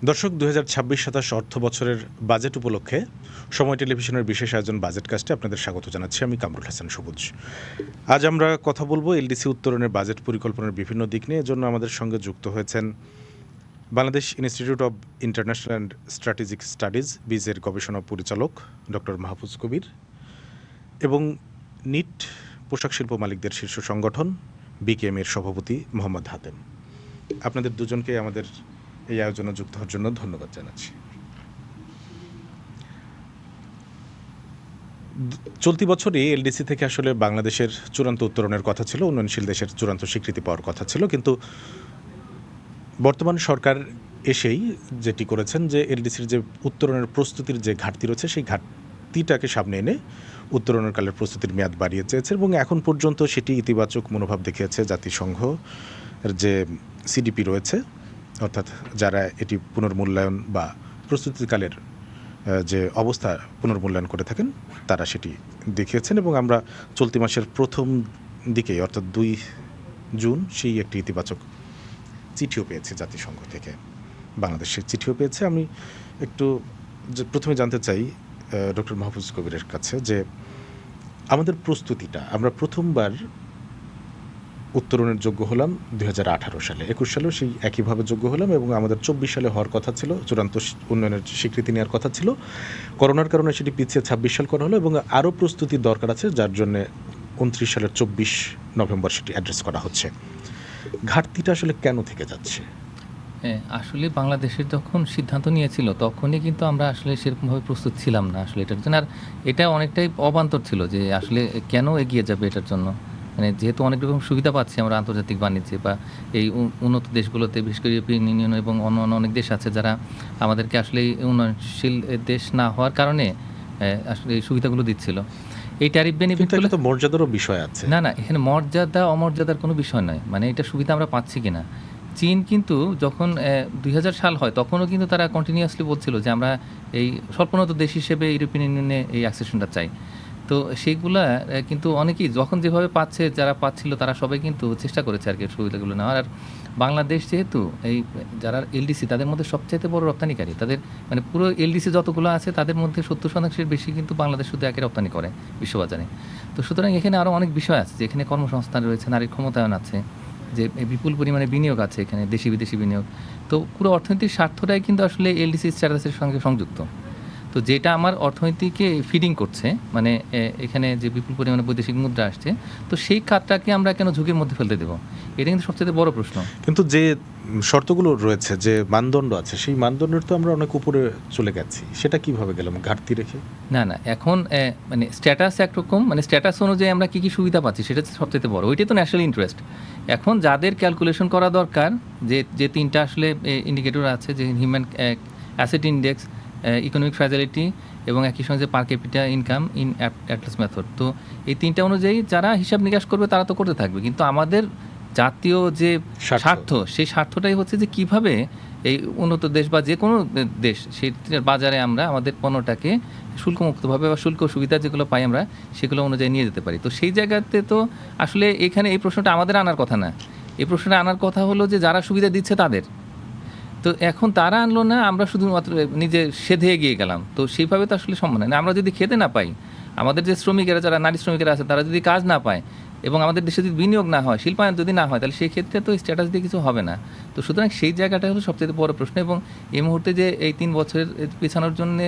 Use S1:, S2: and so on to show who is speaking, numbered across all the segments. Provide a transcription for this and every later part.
S1: দর্শক ২০২৬-২৭ অর্থ বছরের বাজেট উপলক্ষে সময় টেলিভিশনের বিশেষ আয়োজন বাজেট কাস্টে আপনাদের স্বাগত জানাচ্ছি। আমি কামরুল হাসান সবুজ। আজ আমরা কথা বলবো এলডিসি উত্তরণের বাজেট পরিকল্পনার বিভিন্ন দিক নিয়ে। এজন্য আমাদের সঙ্গে যুক্ত হয়েছেন Bangladesh institute of international and strategic studies বিজের গবেষণা পরিচালক ডক্টর মাহফুজ কবির এবং নিট পোশাক শিল্প মালিকদের শীর্ষ সংগঠন বিকেএম এর সভাপতি মোহাম্মদ হাতেম। আপনাদের দুজনকে আমাদের এই আয়োজনে যুক্ত হওয়ার জন্য ধন্যবাদ জানাচ্ছি। চলতি বছরই এলডিসি থেকে আসলে বাংলাদেশের চূড়ান্ত উত্তরণের কথা ছিল, উন্নয়নশীল দেশের চূড়ান্ত স্বীকৃতি পাওয়ার কথা ছিল, কিন্তু বর্তমান সরকার এসেই যেটি করেছেন যে এলডিসির যে উত্তরণের প্রস্তুতির যে ঘাটতি রয়েছে সেই ঘাটতিটাকে সামনে এনে উত্তরণের কালের প্রস্তুতির মেয়াদ বাড়িয়ে চেয়েছে এবং এখন পর্যন্ত সেটি ইতিবাচক মনোভাব দেখিয়েছে জাতিসংঘ যে সিডিপি রয়েছে, অর্থাৎ যারা এটি পুনর্মূল্যায়ন বা প্রস্তুতিকালের যে অবস্থা পুনর্মূল্যায়ন করে থাকেন তারা সেটি দেখিয়েছেন এবং আমরা চলতি মাসের প্রথম দিকে অর্থাৎ ২ জুন সেই একটি ইতিবাচক চিঠিও পেয়েছি জাতিসংঘ থেকে, বাংলাদেশের চিঠিও পেয়েছে। আমি একটু প্রথমে জানতে চাই ডক্টর মাহফুজ কবিরের কাছে যে আমাদের প্রস্তুতিটা, আমরা প্রথমবার উত্তরণের যোগ্য হলাম ২০১৮ সালে, ২১ সালেও সেই একইভাবে যোগ্য হলাম এবং আমাদের ২৪ সালে হওয়ার কথা ছিল, চূড়ান্ত উন্নয়নের স্বীকৃতি নেওয়ার কথা ছিল। করোনার কারণে সেটি পিছিয়ে ২৬ সাল করা হলো এবং আরও প্রস্তুতির দরকার আছে, যার জন্য ২৯ সালের ২৪ নভেম্বর সেটি অ্যাড্রেস করা হচ্ছে। ঘাটতিটা আসলে কেন থেকে যাচ্ছে?
S2: হ্যাঁ, আসলে বাংলাদেশের যখন সিদ্ধান্ত নিয়েছিল তখনই কিন্তু আমরা আসলে সেরকমভাবে প্রস্তুত ছিলাম না আসলে এটার জন্য। আর এটা অনেকটাই অবান্তর ছিল যে আসলে কেন এগিয়ে যাবে এটার জন্য, মানে যেহেতু অনেক রকম সুবিধা পাচ্ছি আমরা আন্তর্জাতিক বাণিজ্যে বা এই উন্নত দেশগুলোতে, বিশেষ করে ইউরোপিয়ান ইউনিয়ন এবং অন্য অনেক দেশ আছে যারা আমাদেরকে আসলে এই উন্নয়নশীল দেশ না হওয়ার কারণে আসলে এই সুবিধাগুলো দিচ্ছিল। এই ট্যারিফ বেনিফিটগুলো
S1: তো মর্যাদারও বিষয় আছে।
S2: না, এখানে মর্যাদা অমর্যাদার কোনো বিষয় নয়, মানে এটা সুবিধা আমরা পাচ্ছি কিনা। চীন কিন্তু যখন ২০০০ সাল হয় তখনও কিন্তু তারা কন্টিনিউয়াসলি বলছিল যে আমরা এই স্বল্পোন্নত দেশ হিসেবে ইউরোপিয়ান ইউনিয়নে এই অ্যাকসেশনটা চাই। তো সেইগুলা কিন্তু অনেকেই যখন যেভাবে পাচ্ছে, যারা পাচ্ছিল তারা সবাই কিন্তু চেষ্টা করেছে আর কি সুবিধাগুলো নেওয়ার। আর বাংলাদেশ যেহেতু এই যারা এলডিসি তাদের মধ্যে সবচাইতে বড় রপ্তানিকারী, তাদের মানে পুরো এলডিসি যতগুলো আছে তাদের মধ্যে ৭০% বেশি কিন্তু বাংলাদেশ শুধু একে রপ্তানি করে বিশ্ববাজারে। তো সুতরাং এখানে আরও অনেক বিষয় আছে, যে এখানে কর্মসংস্থান রয়েছে, নারীর ক্ষমতায়ন আছে, যে বিপুল পরিমাণে বিনিয়োগ আছে এখানে, দেশি বিদেশি বিনিয়োগ। তো পুরো অর্থনীতির স্বার্থটাই কিন্তু আসলে এলডিসি স্ট্যাটাসের সঙ্গে সংযুক্ত। তো যেটা আমার অর্থনীতিকে ফিডিং করছে, মানে এখানে যে বিপুল পরিমাণে বৈদেশিক মুদ্রা আসছে, তো সেই খাতটাকে আমরা কেন ঝুঁকির মধ্যে ফেলতে দেবো? এটা কিন্তু সবচেয়ে বড় প্রশ্ন।
S1: কিন্তু যে শর্তগুলো রয়েছে, যে মানদণ্ড আছে, সেই মানদণ্ডের তো আমরা অনেক উপরে চলে গেছি, সেটা কিভাবে গেলাম ঘাটতি রেখে?
S2: না, এখন মানে স্ট্যাটাস একরকম, মানে স্ট্যাটাস অনুযায়ী আমরা কী কী সুবিধা পাচ্ছি সেটা সবচেয়ে বড়, ওইটাই তো ন্যাশনাল ইন্টারেস্ট। এখন যাদের ক্যালকুলেশন করা দরকার, যে তিনটা আসলে ইন্ডিকেটর আছে, যে হিউম্যান অ্যাসেট ইন্ডেক্স, ইকোনমিক ফ্র্যাজালিটি এবং একই সঙ্গে যে পার capital income in Atlas method, তো এই তিনটা অনুযায়ী যারা হিসাব নিকাশ করবে তারা তো করতে থাকবে, কিন্তু আমাদের জাতীয় যে স্বার্থ, সেই স্বার্থটাই হচ্ছে যে কিভাবে এই উন্নত দেশ বা যে কোনো দেশ সেই বাজারে আমরা আমাদের পণ্যটাকে শুল্কমুক্তভাবে বা শুল্ক সুবিধা যেগুলো পাই আমরা সেগুলো অনুযায়ী নিয়ে যেতে পারি। তো সেই জায়গাতে তো আসলে এখানে এই প্রশ্নটা আমাদের আনার কথা না, এই প্রশ্নটা আনার কথা হলো যে যারা সুবিধা দিচ্ছে তাদের। তো এখন তারা আনলো না, আমরা শুধুমাত্র নিজে সেধে এগিয়ে গেলাম, তো সেইভাবে তো আসলে সম্ভব না। আমরা যদি খেতে না পাই, আমাদের যে শ্রমিকেরা, যারা নারী শ্রমিকেরা আছে, তারা যদি কাজ না পায় এবং আমাদের দেশে যদি বিনিয়োগ না হয়, শিল্পায়ন যদি না হয়, তাহলে সেই ক্ষেত্রে তো স্ট্যাটাস দিয়ে কিছু হবে না। তো সুতরাং সেই জায়গাটা হলো সবচেয়ে বড় প্রশ্ন। এবং এই মুহূর্তে যে এই ৩ বছরের পেছানোর জন্য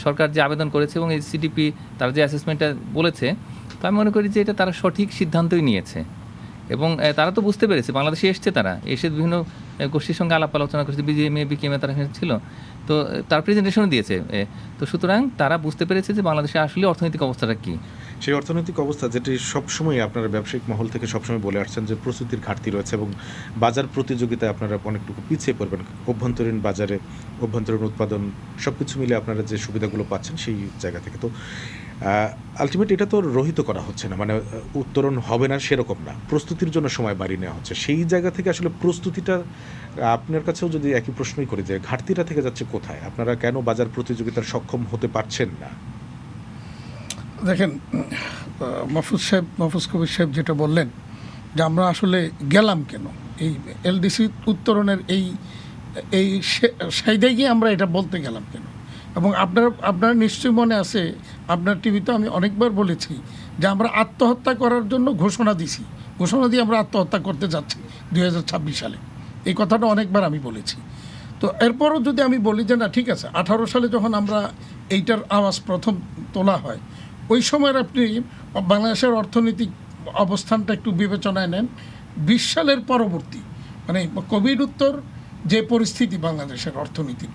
S2: সরকার যে আবেদন করেছে এবং এই সিডিপি তারা যে অ্যাসেসমেন্টটা বলেছে, তো আমি মনে করি যে এটা তারা সঠিক সিদ্ধান্তই নিয়েছে এবং তারা তো বুঝতে পেরেছে, বাংলাদেশে এসছে, তারা এসে বিভিন্ন গোষ্ঠীর সঙ্গে আলাপ আলোচনা করেছে, বিকেএমএ তারা ছিল, তো তার প্রেজেন্টেশনও দিয়েছে। তো সুতরাং তারা বুঝতে পেরেছে যে বাংলাদেশে আসলে অর্থনৈতিক অবস্থাটা কী।
S1: সেই অর্থনৈতিক অবস্থা যেটি সবসময় আপনারা ব্যবসায়িক মহল থেকে সবসময় বলে আসছেন যে প্রস্তুতির ঘাটতি রয়েছে এবং বাজার প্রতিযোগিতায় আপনারা অনেকটুকু পিছিয়ে পড়বেন, অভ্যন্তরীণ বাজারে অভ্যন্তরীণ উৎপাদন সব কিছু মিলে আপনারা যে সুবিধাগুলো পাচ্ছেন সেই জায়গা থেকে। তো আলটিমেট এটা তো রহিত করা হচ্ছে না, মানে উত্তরণ হবে না সেরকম না, প্রস্তুতির জন্য সময় বাড়িয়ে নেওয়া হচ্ছে। সেই জায়গা থেকে আসলে প্রস্তুতিটা আপনার কাছেও যদি একই প্রশ্নই করি যে ঘাটতিটা থেকে যাচ্ছে কোথায়? আপনারা কেন বাজার প্রতিযোগিতার সক্ষম হতে পারছেন না?
S3: দেখেন, মাহফুজ কবির সাহেব যেটা বললেন যে আমরা আসলে গেলাম কেন, এই এলডিসি উত্তরণের এই এই সাইডে গিয়ে আমরা এটা বলতে গেলাম কেন? এবং আপনার নিশ্চয়ই মনে আছে, আপনার টিভিতে আমি অনেকবার বলেছি যে আমরা আত্মহত্যা করার জন্য ঘোষণা দিয়ে আমরা আত্মহত্যা করতে যাচ্ছি 2026 সালে। এই কথাটা অনেকবার আমি বলেছি। তো এরপরও যদি আমি বলি যে না ঠিক আছে, 18 সালে যখন আমরা এইটার আওয়াজ প্রথম তোলা হয়, ওই সময়ের আপনি বাংলাদেশের অর্থনৈতিক অবস্থানটা একটু বিবেচনায় নেন। 20 সালের পরবর্তী মানে কোভিড উত্তর যে পরিস্থিতি বাংলাদেশের অর্থনীতির,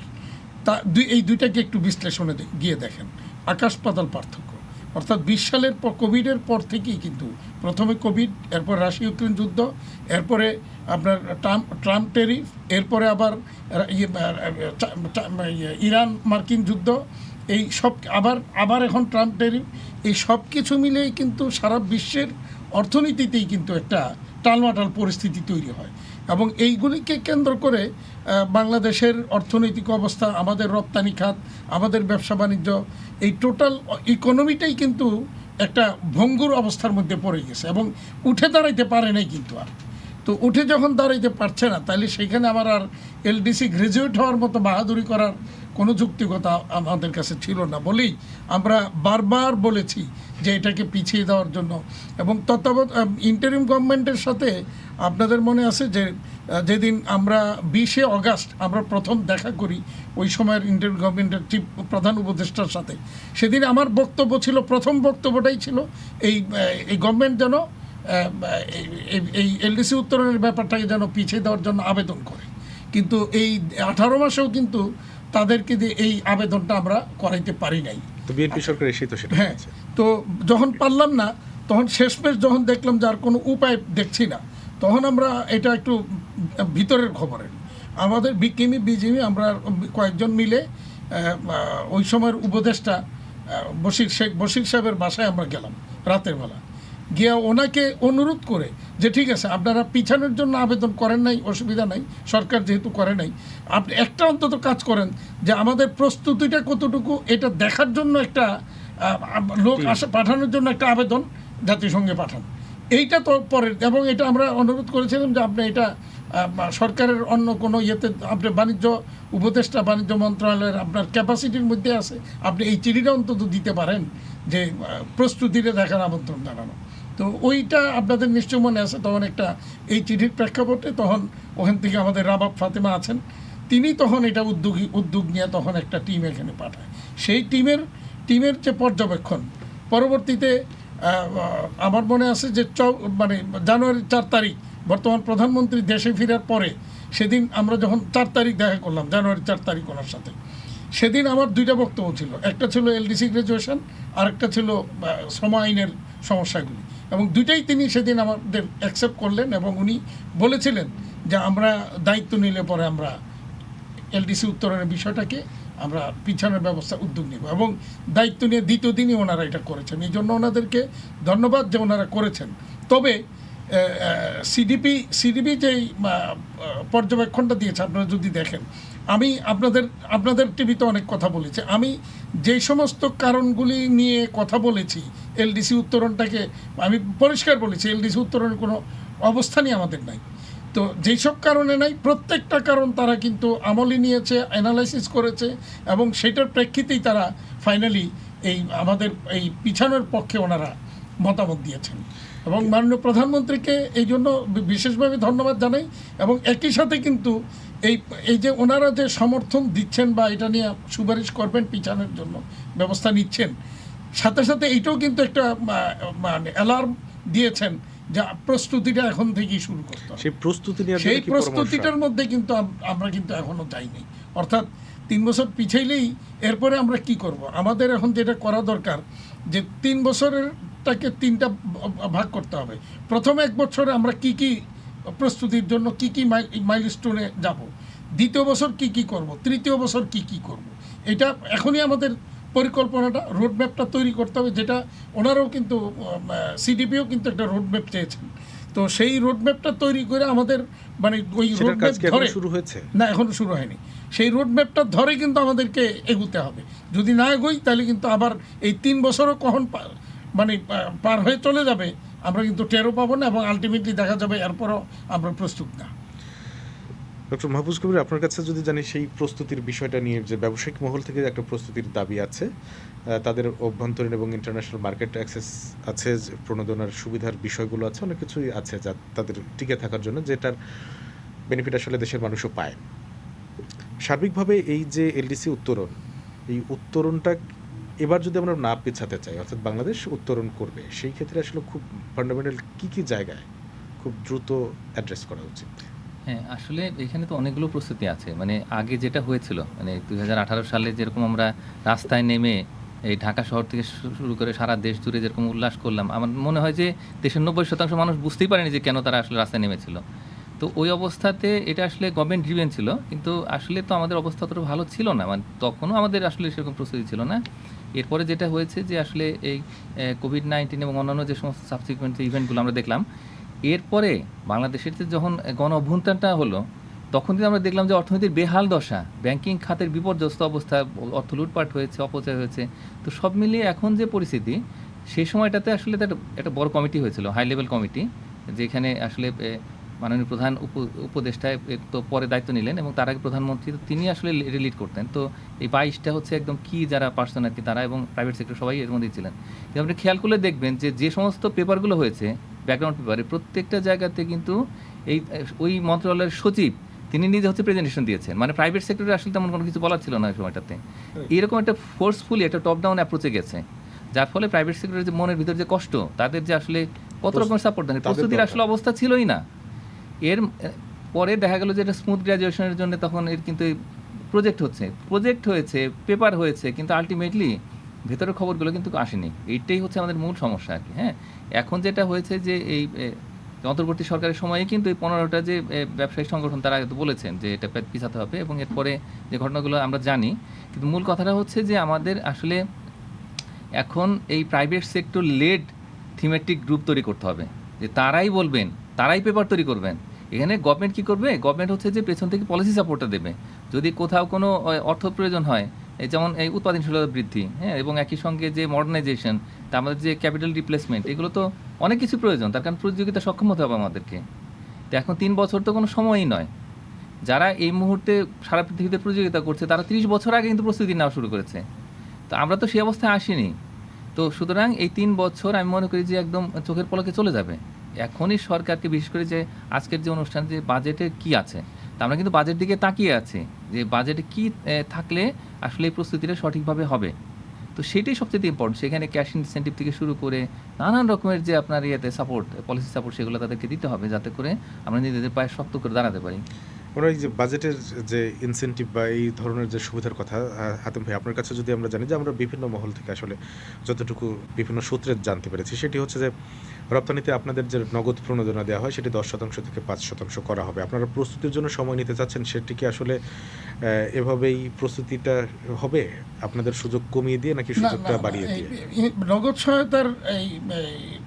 S3: তা এই দুইটাকে একটু বিশ্লেষণে গিয়ে দেখেন, আকাশ পাতাল পার্থক্য। অর্থাৎ 20 সালের কোভিডের পর থেকেই কিন্তু প্রথমে কোভিড, এরপর রাশিয়া ইউক্রেন যুদ্ধ, এরপরে আপনার ট্রাম্প ট্যারিফ, এরপরে আবার ইরান মার্কিন যুদ্ধ, এই সব আবার এখন ট্রাম্প ট্যারিফ, এই সব কিছু মিলেই কিন্তু সারা বিশ্বের অর্থনীতিতেই কিন্তু একটা টালমাটাল পরিস্থিতি তৈরি হয়। এবং এইগুলিকে কেন্দ্র করে বাংলাদেশের অর্থনৈতিক অবস্থা, আমাদের রপ্তানি খাত, আমাদের ব্যবসা বাণিজ্য, এই টোটাল ইকোনমিটাই কিন্তু একটা ভঙ্গুর অবস্থার মধ্যে পড়ে গেছে এবং উঠে দাঁড়াইতে পারে নাই কিন্তু আর। তো উঠে যখন দাঁড়াইতে পারছে না, তাহলে সেখানে আমার আর এলডিসি গ্র্যাজুয়েট হওয়ার মতো বাহাদুরি করার কোনো যৌক্তিকতা আমাদের কাছে ছিল না বলেই আমরা বারবার বলেছি যে এটাকে পিছিয়ে দেওয়ার জন্য। এবং ইন্টারিম গভর্নমেন্টের সাথে আপনাদের মনে আছে যে যেদিন আমরা 20শে অগাস্ট আমরা প্রথম দেখা করি ওই সময়ের ইন্টারিম গভর্নমেন্টের চিফ প্রধান উপদেষ্টার সাথে, সেদিন আমার বক্তব্য ছিল, প্রথম বক্তব্যটাই ছিল এই গভর্নমেন্ট যেন এই এলডিসি উত্তরণের ব্যাপারটাকে যেন পিছিয়ে দেওয়ার জন্য আবেদন করে। কিন্তু এই 18 মাসেও কিন্তু তাদেরকে দিয়ে এই আবেদনটা আমরা করাইতে পারি নাই।
S1: তো বিএনপি সরকার এসেই তো সেটা
S3: হ্যাঁ, তো যখন পারলাম না, তখন শেষমেশ যখন দেখলাম যে আর কোনো উপায় দেখছি না, তখন আমরা এটা একটু ভিতরের খবরে আমাদের বিজিবি আমরা কয়েকজন মিলে ওই সময়ের উপদেষ্টা শেখ বশির সাহেবের বাসায় আমরা গেলাম রাতের বেলা, গিয়ে ওনাকে অনুরোধ করে যে ঠিক আছে আপনারা পিছানোর জন্য আবেদন করেন নাই, অসুবিধা নাই, সরকার যেহেতু করে নাই, আপনি একটা অন্তত কাজ করেন যে আমাদের প্রস্তুতিটা কতটুকু এটা দেখার জন্য একটা লোক পাঠানোর জন্য একটা আবেদন জাতিসংঘে পাঠান। এইটা তো পরের, এবং এটা আমরা অনুরোধ করেছিলাম যে আপনি এটা সরকারের অন্য কোনো ইয়েতে আপনি বাণিজ্য উপদেষ্টা, বাণিজ্য মন্ত্রণালয়ের আপনার ক্যাপাসিটির মধ্যে আছে, আপনি এই চিঠিটা অন্তত দিতে পারেন যে প্রস্তুতিটা দেখার আমন্ত্রণ জানানো। তো ওইটা আপনাদের নিশ্চয় মনে আছে, তখন একটা এই চিঠির প্রেক্ষাপটে তখন ওখান থেকে আমাদের রাবাব ফাতেমা আছেন, তিনি তখন এটা উদ্যোগ নিয়ে তখন একটা টিম এখানে পাঠায়। সেই টিমের যে পর্যবেক্ষণ পরবর্তীতে আমার মনে আছে যে জানুয়ারির 4 তারিখ বর্তমান প্রধানমন্ত্রী দেশে ফেরার পরে, সেদিন আমরা যখন 4 তারিখ দেখা করলাম, জানুয়ারি 4 তারিখ ওনার সাথে, সেদিন আমার দুইটা বক্তব্য ছিল, একটা ছিল এলডিসি গ্র্যাজুয়েশন, আর একটা ছিল শ্রম আইনের সমস্যাগুলি, এবং দুইটাই তিনি সেদিন আমাদের অ্যাকসেপ্ট করলেন এবং উনি বলেছিলেন যে আমরা দায়িত্ব নিলে পরে আমরা এলডিসি উত্তরণের বিষয়টাকে আমরা পিছানোর ব্যবস্থা উদ্যোগ নেব, এবং দায়িত্ব নিয়ে দ্বিতীয় দিনই ওনারা এটা করেছেন। এই জন্য ওনাদেরকে ধন্যবাদ যে ওনারা করেছেন। তবে সিডিপি যেই পর্যবেক্ষণটা দিয়েছে আপনারা যদি দেখেন, আমি আপনাদের টিভিতে অনেক কথা বলেছি, আমি যেই সমস্ত কারণগুলি নিয়ে কথা বলেছি এলডিসি উত্তরণটাকে আমি পরিষ্কার বলেছি, এলডিসি উত্তরণের কোনো অবস্থানই আমাদের নাই। তো যেই সব কারণে নাই, প্রত্যেকটা কারণ তারা কিন্তু আমলে নিয়েছে, অ্যানালাইসিস করেছে, এবং সেটার প্রেক্ষিতেই তারা ফাইনালি আমাদের এই পিছানোর পক্ষে ওনারা মতামত দিয়েছেন। এবং মাননীয় প্রধানমন্ত্রীকে এই জন্য বিশেষভাবে ধন্যবাদ জানাই। এবং একই সাথে কিন্তু এই যে ওনারা যে সমর্থন দিচ্ছেন বা এটা নিয়ে সুপারিশ করবেন, পিছানোর জন্য ব্যবস্থা নিচ্ছেন, সাথে সাথে এইটাও কিন্তু একটা অ্যালার্ম দিয়েছেন যে প্রস্তুতিটা এখন থেকেই শুরু করতে হবে। সেই প্রস্তুতিটার মধ্যে কিন্তু আমরা কিন্তু এখনও যাইনি। অর্থাৎ 3 বছর পিছাইলেই এরপরে আমরা কি করব? আমাদের এখন যেটা করা দরকার যে 3 বছরেরটাকে 3টা ভাগ করতে হবে। প্রথম 1 বছরে আমরা কি কি প্রস্তুতির জন্য কি কি মাইলস্টোনে যাব, দ্বিতীয় বছর কি কি করব, তৃতীয় বছর কি কি করব, এটা এখনই আমাদের পরিকল্পনাটা, রোডম্যাপটা তৈরি করতে হবে, যেটা ওনারাও কিন্তু সিডিপিও কিন্তু একটা রোডম্যাপ চেয়েছেন। তো সেই রোডম্যাপটা তৈরি করে আমাদের ওই রোডম্যাপ ধরে
S1: শুরু হয়েছে
S3: না, এখনো শুরু হয়নি, সেই রোডম্যাপটা ধরে কিন্তু আমাদেরকে এগুতে হবে। যদি না এগোই তাহলে কিন্তু আবার এই 3 বছরও কখন পার হয়ে চলে যাবে আমরা কিন্তু টেরও পাবো না, এবং আলটিমেটলি দেখা যাবে এরপরও আমরা প্রস্তুত না।
S1: ডক্টর মাহফুজ কবির, আপনার কাছে যদি জানি সেই প্রস্তুতির বিষয়টা নিয়ে, যে ব্যবসায়িক মহল থেকে একটা প্রস্তুতির দাবি আছে, তাদের অভ্যন্তরীণ এবং ইন্টারন্যাশনাল মার্কেট অ্যাক্সেস আছে, যে প্রণোদনার সুবিধার বিষয়গুলো আছে, অনেক কিছুই আছে যা তাদের টিকে থাকার জন্য, যেটার বেনিফিট আসলে দেশের মানুষও পায়। সার্বিকভাবে এই যে এলডিসি উত্তরণ, এই উত্তরণটা এবার যদি আমরা না পেছাতে চাই, অর্থাৎ বাংলাদেশ উত্তরণ করবে, সেই ক্ষেত্রে আসলে খুব ফান্ডামেন্টাল কী জায়গায় খুব দ্রুত অ্যাড্রেস করা উচিত?
S2: হ্যাঁ, আসলে এখানে তো অনেকগুলো প্রস্তুতি আছে। মানে আগে যেটা হয়েছিল, মানে 2018 সালে যেরকম আমরা রাস্তায় নেমে এই ঢাকা শহর থেকে শুরু করে সারা দেশ জুড়ে যেরকম উল্লাস করলাম, আমার মনে হয় যে দেশের 90% মানুষ বুঝতেই পারেনি যে কেন তারা আসলে রাস্তায় নেমেছিল। তো ওই অবস্থাতে এটা আসলে গভর্নমেন্ট ড্রিভেন ছিল, কিন্তু আসলে তো আমাদের অবস্থা অতটা ভালো ছিল না, মানে তখনও আমাদের আসলে সেরকম প্রস্তুতি ছিল না। এরপরে যেটা হয়েছে যে আসলে এই কোভিড-19 এবং অন্যান্য যে সমস্ত সাবসিকুয়েন্ট ইভেন্টগুলো আমরা দেখলাম, এরপরে বাংলাদেশের যে যখন গণ অভ্যুত্থানটা হলো, তখন কিন্তু আমরা দেখলাম যে অর্থনীতির বেহাল দশা, ব্যাংকিং খাতের বিপর্যস্ত অবস্থা, অর্থ লুটপাট হয়েছে, অপচয় হয়েছে। তো সব মিলিয়ে এখন যে পরিস্থিতি, সেই সময়টাতে আসলে তো একটা বড় কমিটি হয়েছিল, হাই লেভেল কমিটি, যেখানে আসলে মাননীয় প্রধান উপদেষ্টায় তো পরে দায়িত্ব নিলেন, এবং তার আগে প্রধানমন্ত্রী, তিনি আসলে লিড করতেন। তো এই 22টা হচ্ছে একদম কি যারা পার্সন আর কি, তারা এবং প্রাইভেট সেক্টর সবাই এর মধ্যেই ছিলেন। কিন্তু আপনি খেয়াল করলে দেখবেন যে সমস্ত পেপারগুলো হয়েছে, ব্যাকগ্রাউন্ড পেপারে প্রত্যেকটা জায়গাতে কিন্তু ওই মন্ত্রণালয়ের সচিব তিনি নিজে হচ্ছে প্রেজেন্টেশন দিয়েছেন। মানে প্রাইভেট সেক্টরে আসলে তেমন কোনো কিছু বলার ছিল না ওই সময়টাতে। এরকম একটা ফোর্সফুলি একটা টপ ডাউন অ্যাপ্রোচে গেছে, যার ফলে প্রাইভেট সেক্টরের যে মনের ভিতরে যে কষ্ট, তাদের যে আসলে কত রকমের সাপোর্ট দেন, প্রস্তুতির আসলে অবস্থা ছিলই না। এর পরে দেখা গেল যে এটা স্মুথ গ্র্যাজুয়েশনের জন্য তখন এর কিন্তু প্রজেক্ট হয়েছে, পেপার হয়েছে, কিন্তু আলটিমেটলি ভেতরের খবরগুলো কিন্তু আসেনি। এইটাই হচ্ছে আমাদের মূল সমস্যা আর কি। হ্যাঁ, এখন যেটা হয়েছে যে এই অন্তর্বর্তী সরকারের সময়ে কিন্তু এই 15টা যে ব্যবসায়িক সংগঠন, তারা তো বলেছেন যে এটা পিছাতে হবে, এবং এরপরে যে ঘটনাগুলো আমরা জানি। কিন্তু মূল কথাটা হচ্ছে যে আমাদের আসলে এখন এই private sector led thematic group তৈরি করতে হবে, যে তারাই বলবেন, তারাই পেপার তৈরি করবেন। এখানে গভর্নমেন্ট কী করবে? গভর্নমেন্ট হচ্ছে যে পেছন থেকে পলিসি সাপোর্টটা দেবে। যদি কোথাও কোনো অর্থ প্রয়োজন হয়, যেমন এই উৎপাদনশীলতা বৃদ্ধি, হ্যাঁ, এবং একই সঙ্গে যে মডার্নাইজেশন, তা আমাদের যে ক্যাপিটাল রিপ্লেসমেন্ট, এগুলো তো অনেক কিছু প্রয়োজন। তার কারণ প্রতিযোগিতা সক্ষম হতে হবে আমাদেরকে। তো এখন 3 বছর তো কোনো সময়ই নয়। যারা এই মুহূর্তে সারা পৃথিবীতে প্রতিযোগিতা করছে, তারা 30 বছর আগে কিন্তু প্রস্তুতি নেওয়া শুরু করেছে। তো আমরা তো সেই অবস্থায় আসিনি। তো সুতরাং এই 3 বছর আমি মনে করি যে একদম চোখের পলকে চলে যাবে। এখনই সরকারকে, বিশেষ করে যে আজকের যে অনুষ্ঠান, যে বাজেটে কি আছে, তা আমরা কিন্তু বাজেট দিকে তাকিয়ে আছি যে বাজেটে কি থাকলে আসলে এই প্রস্তুতিটা সঠিকভাবে হবে। তো সেটাই সবচেয়ে ইম্পর্টেন্ট। সেখানে ক্যাশ ইনসেন্টিভ থেকে শুরু করে নানান রকমের যে আপনার সাপোর্ট, পলিসি সাপোর্ট, সেগুলো তাদেরকে দিতে হবে, যাতে করে আমরা নিজেদের পায়ে শক্ত করে দাঁড়াতে পারি।
S1: ওরা এই যে বাজেটের যে ইনসেন্টিভ বা এই ধরনের যে সুবিধার কথা, হাতেম ভাই, আপনার কাছে যদি আমরা জানি, যে আমরা বিভিন্ন মহল থেকে আসলে যতটুকু বিভিন্ন সূত্রে জানতে পেরেছি, সেটি হচ্ছে যে রপ্তানিতে আপনাদের যে নগদ প্রণোদনা দেওয়া হয়, সেটি 10% থেকে 5% করা হবে। আপনারা প্রস্তুতির জন্য সময় নিতে চাচ্ছেন, সেটি কি আসলে এভাবেই প্রস্তুতিটা হবে, আপনাদের সুযোগ কমিয়ে দিয়ে নাকি সুযোগটা বাড়িয়ে দিয়ে?
S3: নগদ সহায়তার এই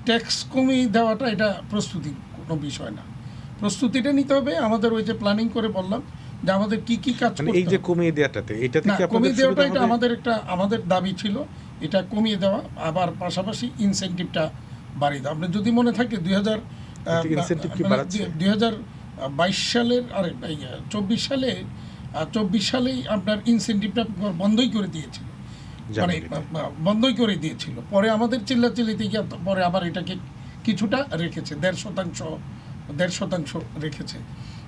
S3: ট্যাক্স কমিয়ে দেওয়াটা এটা প্রস্তুতির কোনো বিষয় না। প্রস্তুতিটা নিতে হবে আমাদের, ওই যে প্ল্যানিং করে বললাম যে আমাদের কি কি কাজ করতে হবে।
S1: এই যে কমিয়ে দেওয়াটাতে, এটা থেকে আপনাদের
S3: কমিয়ে দেওয়াটা
S1: সুবিধা
S3: এটা
S1: হবে?
S3: আমাদের দাবি ছিল, এটা কমিয়ে দেওয়া, আবার পাশাপাশি ইনসেন্টিভটা বাড়িয়ে দেওয়া। আপনি যদি মনে থাকে 2022 সালের 24 সালেই আপনার ইনসেন্টিভটা বন্ধই করে দিয়েছিল, মানে বন্ধই করে দিয়েছিল। পরে আমাদের চিল্লাচিল্লিতে গিয়ে পরে আবার এটাকে কিছুটা রেখেছে, 1.5% রেখেছে।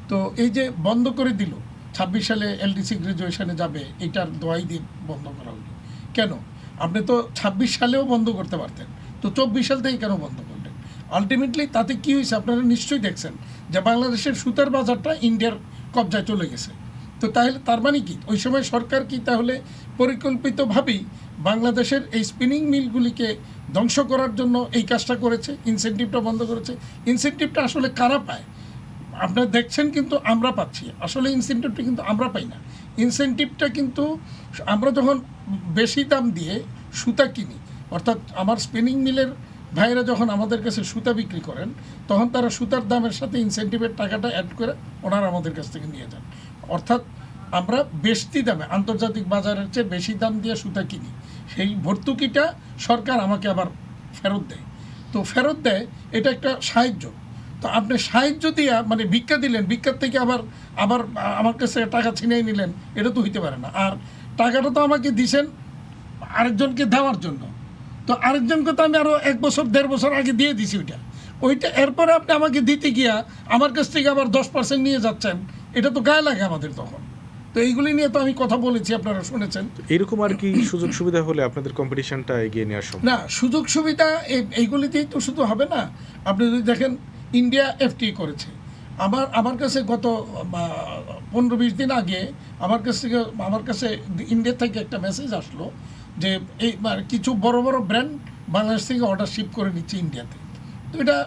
S3: তো এই যে বন্ধ করে দিল, 26 সালে এলডিসি গ্রাজুয়েশনে যাবে, এটার দোয়াই দিয়ে বন্ধ করা হলো। কেন? আপনি তো 26 সালেও বন্ধ করতে পারতেন, তো 24 সাল থেকে কেন বন্ধ করলেন? আলটিমেটলি তাতে কী হয়েছে আপনারা নিশ্চয়ই দেখছেন, যে বাংলাদেশের সুতার বাজারটা ইন্ডিয়ার কবজায় চলে গেছে। তো তাহলে তার মানে কি ওই সময় সরকার কি তাহলে পরিকল্পিতভাবেই বাংলাদেশের এই স্পিনিং মিলগুলিকে ধ্বংস করার জন্য এই কাজটা করেছে, ইনসেন্টিভটা বন্ধ করেছে? ইনসেন্টিভটা আসলে কারা পায় আপনারা দেখছেন, কিন্তু আমরা পাচ্ছি। আসলে ইনসেন্টিভটা কিন্তু আমরা পাই না। ইনসেন্টিভটা কিন্তু আমরা যখন বেশি দাম দিয়ে সুতা কিনি, অর্থাৎ আমার স্পিনিং মিলের ভাইয়েরা যখন আমাদের কাছে সুতা বিক্রি করেন, তখন তারা সুতার দামের সাথে ইনসেন্টিভের টাকাটা অ্যাড করে ওনারা আমাদের কাছ থেকে নিয়ে যান। অর্থাৎ আমরা বেশি দামে, আন্তর্জাতিক বাজারের চেয়ে বেশি দাম দিয়ে সুতা কিনি, সেই ভর্তুকিটা সরকার আমাকে আবার ফেরত দেয়। তো ফেরত দেয়, এটা একটা সাহায্য। তো তো আপনি সাহায্য দিয়া মানে ভিক্ষা দিলেন, ভিক্ষার থেকে আবার আবার আমার কাছে টাকা ছিনিয়ে নিলেন, এটা তো হইতে পারে না। আর টাকাটা তো আমাকে দিছেন আরেকজনকে দেওয়ার জন্য, তো আরেকজনকে তো আমি আরও 1 বছর 1.5 বছর আগে দিয়ে দিছি ওইটা এরপরে আপনি আমাকে দিতে গিয়া আমার কাছ থেকে আবার 10% নিয়ে যাচ্ছেন, এটা তো গায়ে লাগে আমাদের তখন। তো এইগুলি নিয়ে তো আমি কথা বলেছি, আপনারা শুনেছেন।
S1: এরকম আর কি সুযোগ সুবিধা হলে আপনাদের কম্পিটিশনটা এগিয়ে নেওয়ার সম্ভব?
S3: না, সুযোগ সুবিধা এইগুলিতেই তো শুধু হবে না। আপনি যদি দেখেন ইন্ডিয়া FTA করেছে, আমার কাছে গত 15-20 দিন আগে আমার কাছে ইন্ডিয়া থেকে একটা মেসেজ আসলো যে এই কিছু বড় বড় ব্র্যান্ড বাংলাদেশ থেকে অর্ডার শিপ করে নিচ্ছে ইন্ডিয়াতে। তো এটা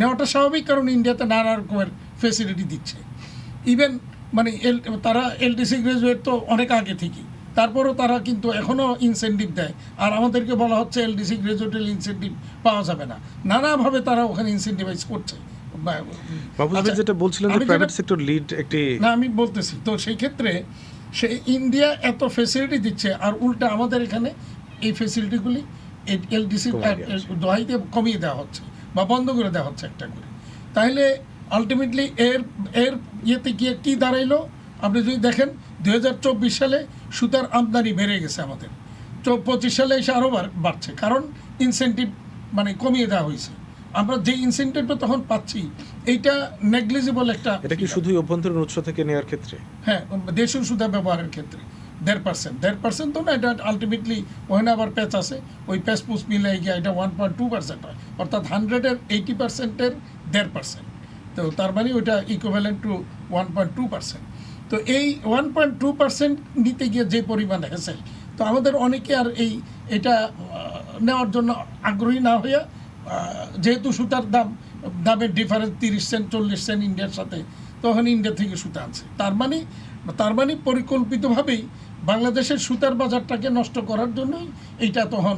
S3: নেওয়াটা স্বাভাবিক, কারণ ইন্ডিয়াতে নানা রকমের ফেসিলিটি দিচ্ছে। ইভেন মানে তারা LDC গ্রাজুয়েট তো অনেক আগে থেকেই, তারপরও তারা কিন্তু এখনও ইনসেন্টিভ দেয়। আর আমাদেরকে বলা হচ্ছে LDC গ্রাজুয়েটের ইনসেন্টিভ পাওয়া যাবে না, নানাভাবে তারা ওখানে ইনসেন্টিভাইজ করছে।
S1: যেটা বলছিলেন যে প্রাইভেট সেক্টর লিড একটি,
S3: না আমি বলতেছি তো সেই ক্ষেত্রে সে ইন্ডিয়া এত ফেসিলিটি দিচ্ছে, আর উল্টা আমাদের এখানে এই ফেসিলিটিগুলি LDC দোহাইতে কমিয়ে দেওয়া হচ্ছে বা বন্ধ করে দেওয়া হচ্ছে একটা করে। তাহলে আলটিমেটলি এর ইয়েতে গিয়ে কী দাঁড়াইলো, আপনি যদি দেখেন 2024 সালে সুতার আমদানি বেড়ে গেছে আমাদের, 25 সালে এসে আরও বাড়ছে, কারণ ইনসেন্টিভ মানে কমিয়ে দেওয়া হয়েছে। আমরা যে ইনসেন্টিভটা তখন পাচ্ছি এইটা নেগলিজিবল একটা।
S1: এটা কি শুধুই অভ্যন্তরীণ উৎস থেকে নেওয়ার ক্ষেত্রে?
S3: হ্যাঁ, দেশীয় সুতা ব্যবহারের ক্ষেত্রে 1.5% তো না, এটা আলটিমেটলি ওখানে আবার প্যাচ আছে, ওই প্যাচ পুচ মিলে গিয়ে এটা 1.2% হয়, অর্থাৎ 100-এর 80%-এর 1.5%। তো তার মানে ওইটা ইকুইভ্যালেন্ট টু 1.2%। তো এই 1.2% নিতে গিয়ে যে পরিমাণ হেসেল, তো আমাদের অনেকে আর এটা নেওয়ার জন্য আগ্রহী না হইয়া, যেহেতু সুতার দামের ডিফারেন্স 30 সেন্ট 40 সেন্ট ইন্ডিয়ার সাথে, তখন ইন্ডিয়া থেকে সুতা আনছে। তার মানে পরিকল্পিতভাবেই বাংলাদেশের সুতার বাজারটাকে নষ্ট করার জন্যই এইটা তখন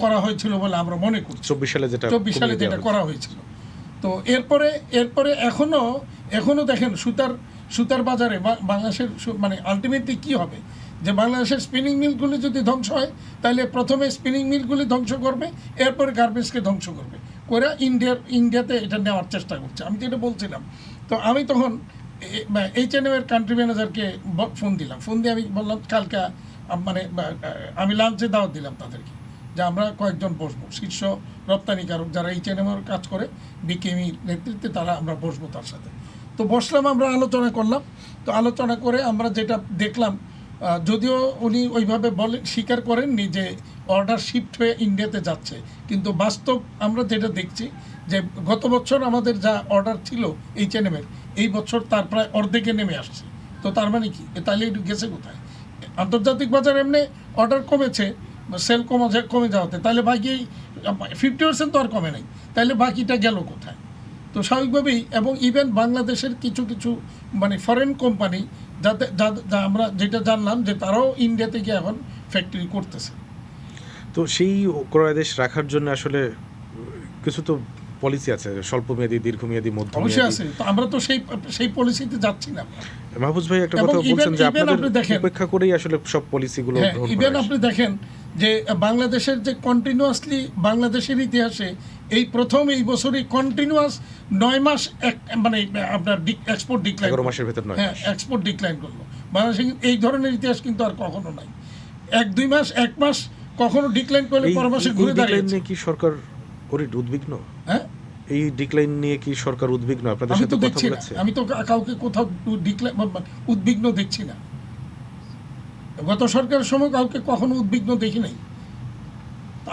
S3: করা হয়েছিল বলে আমরা মনে করছি। 24 সালে যেটা করা হয়েছিল। তো এরপরে এখনো দেখেন সুতার বাজারে বাংলাদেশের মানে আলটিমেটলি কী হবে, যে বাংলাদেশের স্পিনিং মিলগুলি যদি ধ্বংস হয়, তাহলে প্রথমে স্পিনিং মিলগুলি ধ্বংস করবে, এরপরে গার্মেন্টসকে ধ্বংস করবে করে ইন্ডিয়াতে এটা নেওয়ার চেষ্টা করছে। আমি যেটা বলছিলাম, তো আমি তখন H&M-এর কান্ট্রি ম্যানেজারকে ফোন দিয়ে আমি বললাম কালকে মানে আমি লাঞ্চে দাওয়াত দিলাম তাদেরকে, যে আমরা কয়েকজন বসবো, শীর্ষ রপ্তানিকারক যারা H&M-এর কাজ করে বিকেএমই নেতৃত্বে, তারা আমরা বসবো তার সাথে। তো বসলাম, আমরা আলোচনা করলাম। তো আলোচনা করে আমরা যেটা দেখলাম, যদিও উনি ওইভাবে স্বীকার করেননি যে অর্ডার শিফট হয়ে ইন্ডিয়াতে যাচ্ছে, কিন্তু বাস্তব আমরা যেটা দেখছি যে গত বছর আমাদের যা অর্ডার ছিল H&M-এর, এই বছর তার প্রায় অর্ধেকে নেমে আসছে। তো তার মানে কি, তাহলে একটু গেছে কোথায়? আন্তর্জাতিক বাজার এমনি অর্ডার কমেছে, সেল কমে যাওয়াতে, তাহলে বাকি 50% তো আর কমে নাই, তাহলে বাকিটা গেল কোথায়? তো স্বাভাবিকভাবেই, এবং ইভেন বাংলাদেশের কিছু মানে ফরেন কোম্পানি আমরা যেটা জানলাম যে তারাও ইন্ডিয়াতে গিয়ে এখন ফ্যাক্টরি করতেছে।
S1: তো সেই ক্রয়াদেশ রাখার জন্য আসলে কিছু তো পলিসি আছে, স্বল্পমেয়াদী, দীর্ঘমেয়াদী, মধ্যমেয়াদী।
S3: অবশ্যই আছে, তো আমরা তো সেই পলিসিতে যাচ্ছি না।
S1: মাহফুজ ভাই একটা কথা বলছেন যে আপনাদের উপেক্ষা করেই আসলে সব পলিসিগুলো গ্রহণ করা হয়।
S3: ইভেন আপনি দেখেন যে বাংলাদেশের যে কন্টিনিউয়াসলি বাংলাদেশের ইতিহাসে এই প্রথম এই বছরই কন্টিনিউয়াস 9 মাস মানে আপনার এক্সপোর্ট ডিক্লাইন,
S1: 11 মাসের ভেতর 9 মাস
S3: এক্সপোর্ট ডিক্লাইন করলো বাংলাদেশে। এই ধরনের ইতিহাস কিন্তু আর কখনো নাই। 1-2 মাস 1 মাস কখনো ডিক্লাইন করলে পর মাসে ঘুরে দাঁড়িয়েছে।
S1: কি সরকার উদ্বিগ্ন?
S3: হ্যাঁ,
S1: এই ডিক্লাইন নিয়ে কি সরকার উদ্বিগ্ন? আপনাদের সাথে কথা বলেছে?
S3: আমি তো কাউকে কোথাও উদ্বিগ্ন দেখছি না। গত সরকারের সময় কাউকে কখনো উদ্বিগ্ন দেখি নাই।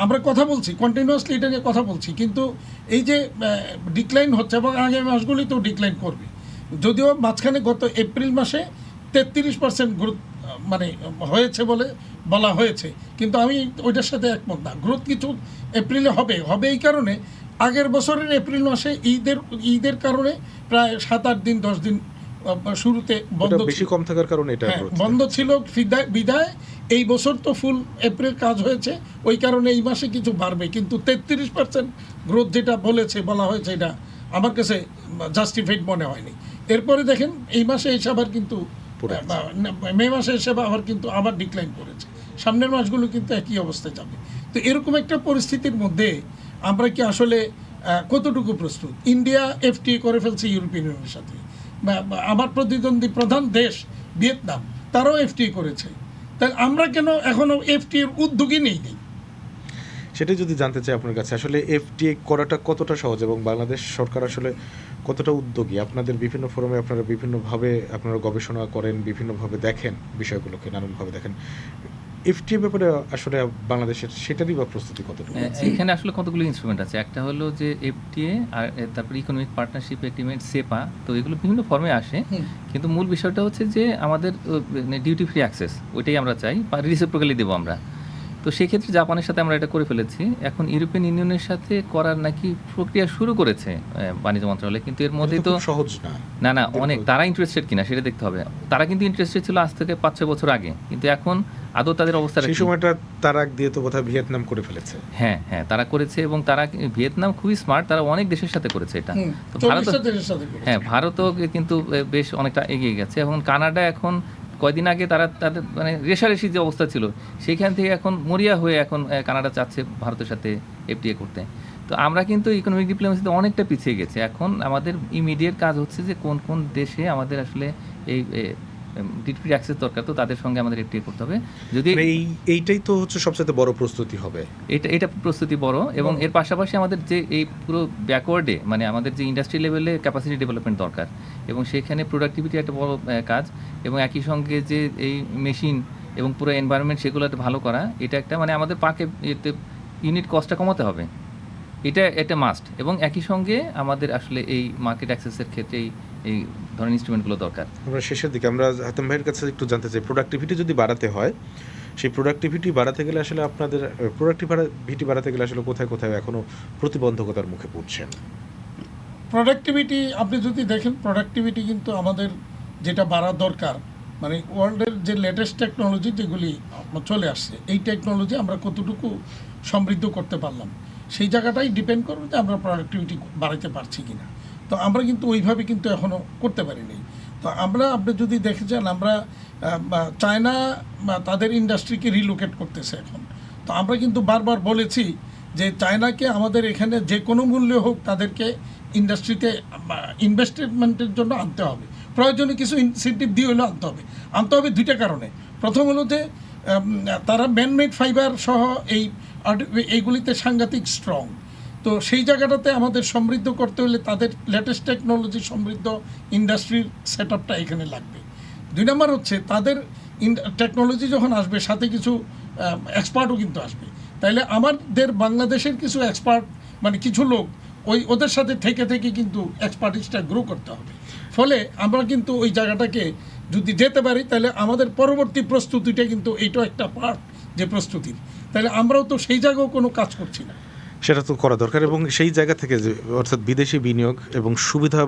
S3: আমরা কথা বলছি, কন্টিনিউয়াসলি এটা নিয়ে কথা বলছি, কিন্তু এই যে ডিক্লাইন হচ্ছে এবং আগামী মাসগুলিতেও ডিক্লাইন করবে। যদিও মাঝখানে গত এপ্রিল মাসে 33% গ্রোথ মানে হয়েছে বলে বলা হয়েছে, কিন্তু আমি ওইটার সাথে একমত না। গ্রোথ কিছু এপ্রিলে হবে এই কারণে, আগের বছরের এপ্রিল মাসে ঈদের কারণে প্রায় 7-8 দিন 10 দিন শুরুতে বন্ধ,
S1: বেশি কম থাকার কারণে এটা
S3: বন্ধ ছিল বিদায়। এই বছর তো ফুল এপ্রিল কাজ হয়েছে, ওই কারণে এই মাসে কিছু বাড়বে, কিন্তু 33% গ্রোথ যেটা বলা হয়েছে, এটা আমার কাছে জাস্টিফাইড মনে হয়নি। এরপরে দেখেন এই মাসে এসে আবার কিন্তু মে মাসে এসে আবার কিন্তু আবার ডিক্লাইন করেছে। সামনের মাসগুলো কিন্তু একই অবস্থায় যাবে। তো এরকম একটা পরিস্থিতির মধ্যে আমরা কি আসলে কতটুকু প্রস্তুত? ইন্ডিয়া এফটিএ করে ফেলছে ইউরোপিয়ান ইউনিয়নের সাথে, আমার প্রতিদ্বন্দ্বী প্রধান দেশ ভিয়েতনাম, তারাও এফটিএ করেছে। তাই আমরা কেন এখনো এফটিএ এর উদ্যোগী নেই?
S1: সেটাই যদি জানতে চাই আপনার কাছে, আসলে এফটিএ করাটা কতটা সহজ এবং বাংলাদেশ সরকার আসলে কতটা উদ্যোগী? আপনাদের বিভিন্ন ফোরামে আপনারা বিভিন্নভাবে আপনারা গবেষণা করেন, বিভিন্নভাবে দেখেন বিষয়গুলোকে, নানানভাবে দেখেন। এফটিএ ব্যাপারে আসলে বাংলাদেশের সেটারই বা প্রস্তুতি কতটুকু?
S2: এখানে আসলে কতগুলো ইনস্ট্রুমেন্ট আছে। একটা হলো যে এফটিএ, আর তারপরে ইকোনমিক পার্টনারশিপ এগ্রিমেন্ট, সেপা, তো এগুলো বিভিন্ন ফর্মে আসে। কিন্তু মূল বিষয়টা হচ্ছে যে আমাদের ডিউটি ফ্রি অ্যাক্সেস, ওইটাই আমরা চাই, বা রিসিপ্রোকালি দেবো আমরা। তো সেক্ষেত্রে জাপানের সাথে আমরা এটা করে ফেলেছি। এখন ইউরোপিয়ান ইউনিয়নের সাথে করার নাকি প্রক্রিয়া শুরু করেছে বাণিজ্য মন্ত্রণালয়, কিন্তু এর মধ্যে তো
S1: সহজ না।
S2: অনেক, তারা ইন্টারেস্টেড কিনা সেটা দেখতে হবে। তারা কিন্তু ইন্টারেস্টেড ছিল আজ থেকে 5-6 বছর আগে, কিন্তু এখন আদৌ তাদের অবস্থা
S1: সেই সময়টা তারা দিয়ে তো বোধহয় ভিয়েতনাম করে ফেলেছে।
S2: হ্যাঁ, তারা করেছে, এবং তারা ভিয়েতনাম খুবই স্মার্ট, তারা অনেক দেশের সাথে করেছে এটা। তো ভারতও কিন্তু বেশ অনেকটা এগিয়ে গেছে। এখন কানাডা এখন কয়দিন আগে তাদের মানে রেশারেশি যে অবস্থা ছিল, সেইখান থেকে এখন মরিয়া হয়ে এখন কানাডা চাচ্ছে ভারতের সাথে এফটিএ করতে। তো আমরা কিন্তু ইকোনমিক ডিপ্লোমেসিতে অনেকটা পিছিয়ে গেছি। এখন আমাদের ইমিডিয়েট কাজ হচ্ছে যে কোন কোন দেশে আমাদের আসলে এই ডিউটি ফ্রি অ্যাক্সেস দরকার, তো তাদের সঙ্গে আমাদের এফটিএ করতে হবে। যদি
S1: এইটাই তো হচ্ছে সবচেয়ে বড় প্রস্তুতি হবে,
S2: এটা প্রস্তুতি বড়। এবং এর পাশাপাশি আমাদের যে এই পুরো ব্যাকওয়ার্ডে, মানে আমাদের যে ইন্ডাস্ট্রি লেভেলে ক্যাপাসিটি ডেভেলপমেন্ট দরকার, এবং সেখানে প্রোডাক্টিভিটি একটা বড় কাজ, এবং একই সঙ্গে যে এই মেশিন এবং পুরো এনভায়রনমেন্ট সেগুলো ভালো করা, এটা একটা মানে আমাদের পাকে এতে ইউনিট কস্টটা কমাতে হবে, এটা একটা মাস্ট। এবং একই সঙ্গে আমাদের আসলে এই মার্কেট অ্যাক্সেসের ক্ষেত্রে এই ধরনের ইনস্ট্রুমেন্টগুলো দরকার।
S1: আমরা শেষের দিকে আমরা হাতেম ভাইয়ের কাছে একটু জানতে চাই, প্রোডাক্টিভিটি যদি বাড়াতে হয়, সেই প্রোডাক্টিভিটি বাড়াতে গেলে আসলে আপনাদের প্রোডাক্টিভিটি বাড়াতে গেলে আসলে কোথায় কোথায় এখনো প্রতিবন্ধকতার মুখে পড়ছেন?
S3: প্রোডাক্টিভিটি আপনি যদি দেখেন, প্রোডাক্টিভিটি কিন্তু আমাদের যেটা বাড়া দরকার, মানে ওয়ার্ল্ডের যে লেটেস্ট টেকনোলজি যেগুলি চলে আসছে, এই টেকনোলজি আমরা কতটুকু সমৃদ্ধ করতে পারলাম, সেই জায়গাটাই ডিপেন্ড করবে যে আমরা প্রোডাক্টিভিটি বাড়াতে পারছি কিনা। তো আমরা কিন্তু ওইভাবে কিন্তু এখনও করতে পারিনি। তো আপনি যদি দেখে যান, আমরা চায়না তাদের ইন্ডাস্ট্রিকে রিলোকেট করতেছে এখন। তো আমরা কিন্তু বারবার বলেছি যে চায়নাকে আমাদের এখানে যে কোনো মূল্যে হোক তাদেরকে ইন্ডাস্ট্রিতে ইনভেস্টমেন্টের জন্য আনতে হবে, প্রয়োজনে কিছু ইনসেন্টিভ দিয়ে হলেও আনতে হবে দুইটা কারণে। প্রথম হলো যে তারা ম্যানমেড ফাইবার সহ এইগুলিতে সাংঘাতিক স্ট্রং। তো সেই জায়গাটাতে আমাদের সমৃদ্ধ করতে হলে তাদের লেটেস্ট টেকনোলজি সমৃদ্ধ ইন্ডাস্ট্রির সেট আপটা এখানে লাগবে। 2 নম্বর হচ্ছে তাদের টেকনোলজি যখন আসবে, সাথে কিছু এক্সপার্টও কিন্তু আসবে। তাইলে আমাদের বাংলাদেশের কিছু এক্সপার্ট, মানে কিছু লোক ওদের সাথে থেকে কিন্তু এক্সপার্টিসটা গ্রো করতে হবে। ফলে আমরা কিন্তু ওই জায়গাটাকে যদি যেতে পারি, তাহলে আমাদের পরবর্তী প্রস্তুতিটা কিন্তু এইটাও একটা পার্ট যে প্রস্তুতির। তাহলে আমরাও তো সেই জায়গাও কোনো কাজ করছি না,
S1: সেটা তো করা দরকার। এবং সেই জায়গা থেকে যে অর্থাৎ বিদেশি বিনিয়োগ এবং সুবিধা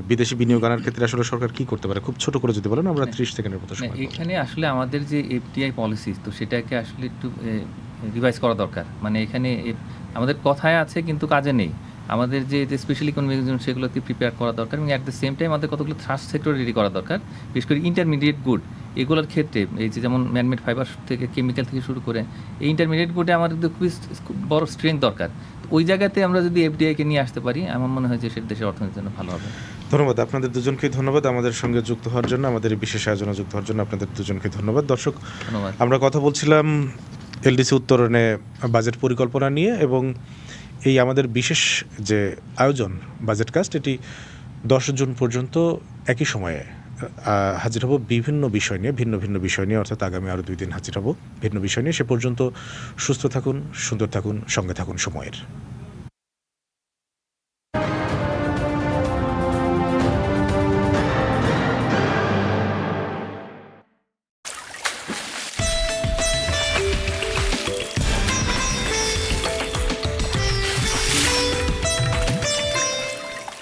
S1: বিদেশি বিনিয়োগ আনার ক্ষেত্রে আসলে সরকার কি করতে পারে, খুব ছোট করে যদি বলেন, আমরা 30 সেকেন্ডের মতো সময়।
S2: এখানে আসলে আমাদের যে এফটিআই পলিসি, তো সেটাকে আসলে একটু রিভাইজ করা দরকার। মানে এখানে আমাদের কথায় আছে কিন্তু কাজে নেই। আমাদের যে স্পেশাল ইকোনমিক জোন সেগুলোকে প্রিপেয়ার করা দরকার, এবং অ্যাট দ্য সেম টাইম আমাদের কতগুলো থ্রাস্ট সেক্টর রেডি করা দরকার, বিশেষ করে ইন্টারমিডিয়েট গুড এগুলোর ক্ষেত্রে। এই যে যেমন ম্যানমেড ফাইবার থেকে কেমিক্যাল থেকে শুরু করে এই ইন্টারমিডিয়েট গুডে আমাদের খুবই বড় স্ট্রেংথ দরকার। ওই জায়গাতে আমরা যদি এফডিআইকে নিয়ে আসতে পারি, আমার মনে হয় যে সেটা দেশের অর্থনীতির জন্য ভালো হবে।
S1: ধন্যবাদ আপনাদের দুজনকে, ধন্যবাদ আমাদের সঙ্গে যুক্ত হওয়ার জন্য, আমাদের এই বিশেষ আয়োজনে যুক্ত হওয়ার জন্য আপনাদের দুজনকে ধন্যবাদ। দর্শক, আমরা কথা বলছিলাম এলডিসি উত্তরণে বাজেট পরিকল্পনা নিয়ে, এবং এই আমাদের বিশেষ যে আয়োজন বাজেট কাস্ট, এটি 10 জুন পর্যন্ত একই সময়ে হাজির হব বিভিন্ন বিষয় নিয়ে, ভিন্ন ভিন্ন বিষয় নিয়ে, অর্থাৎ আগামী আরও 2 দিন হাজির হব ভিন্ন বিষয় নিয়ে। সে পর্যন্ত সুস্থ থাকুন, সুন্দর থাকুন, সঙ্গে থাকুন সময়ের।